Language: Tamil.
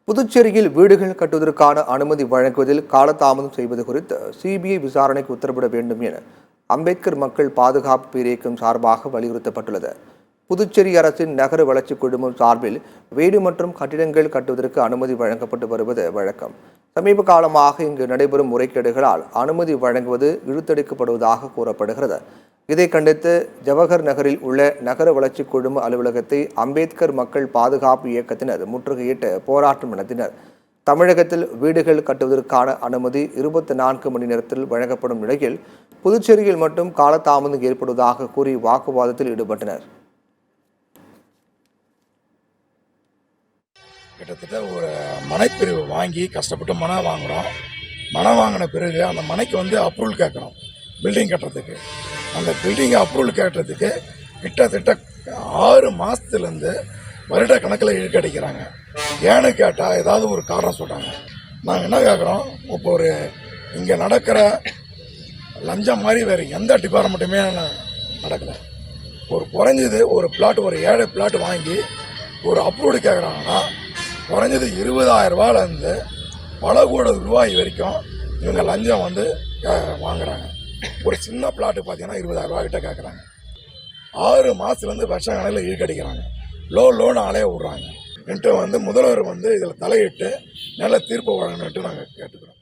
புதுச்சேரியில் வீடுகள் கட்டுவதற்கான அனுமதி வழங்குவதில் காலதாமதம் செய்வது குறித்து சிபிஐ விசாரணைக்கு உத்தரவிட வேண்டும் என அம்பேத்கர் மக்கள் பாதுகாப்பு பேரியக்கம் சார்பாக வலியுறுத்தப்பட்டுள்ளது. புதுச்சேரி அரசின் நகர வளர்ச்சி குழுமம் சார்பில் வீடு மற்றும் கட்டிடங்கள் கட்டுவதற்கு அனுமதி வழங்கப்பட்டு வருவது வழக்கம். சமீப காலமாக இங்கு நடைபெறும் முறைகேடுகளால் அனுமதி வழங்குவது இழுத்தடிக்கப்படுவதாக கூறப்படுகிறது. இதை கண்டித்து ஜவஹர் நகரில் உள்ள நகர வளர்ச்சி குழும அலுவலகத்தை அம்பேத்கர் மக்கள் பாதுகாப்பு இயக்கத்தினர் முற்றுகையிட்டு போராட்டம் நடத்தினர். தமிழகத்தில் வீடுகள் கட்டுவதற்கான அனுமதி 24 மணி நேரத்தில் வழங்கப்படும் நிலையில் புதுச்சேரியில் மட்டும் காலதாமதம் ஏற்படுவதாக கூறி வாக்குவாதத்தில் ஈடுபட்டனர். கிட்டத்தட்ட ஒரு மனைப்பிரிவு வாங்கி கஷ்டப்பட்டு மனை வாங்குகிறோம். மனை வாங்கின பிறகு அந்த மனைக்கு அப்ரூவல் கேட்குறோம். பில்டிங் கட்டுறதுக்கு அந்த பில்டிங்கை அப்ரூவல் கேட்டதுக்கு கிட்டத்தட்ட 6 மாதத்துலேருந்து வருட கணக்கில் இழுக்கடிக்கிறாங்க. ஏன்னு கேட்டால் ஏதாவது ஒரு காரணம் சொல்கிறாங்க. நாங்கள் என்ன கேட்குறோம், இப்போ இங்கே நடக்கிற லஞ்சம் மாதிரி வேறு எந்த டிபார்ட்மெண்ட்டுமே நடக்கலை. குறைஞ்சது ஒரு பிளாட், ஒரு 7 பிளாட் வாங்கி ஒரு அப்ரூவல் கேட்குறாங்கன்னா குறைஞ்சது 20,000 ரூபாயிலேருந்து பல கோடி ரூபாய் வரைக்கும் இவங்க லஞ்சம் வாங்குறாங்க. ஒரு சின்ன பிளாட்டு பார்த்தீங்கன்னா 20,000 ரூபா கிட்ட கேட்குறாங்க. 6 மாதத்துலேருந்து வருஷ கணக்கில் இழுக்கடிக்கிறாங்க. லோன் அலைய விட்றாங்க. முதல்வர் இதில் தலையிட்டு நல்ல தீர்ப்பு வழங்கணுன்ட்டு நாங்கள் கேட்டுக்கிறோம்.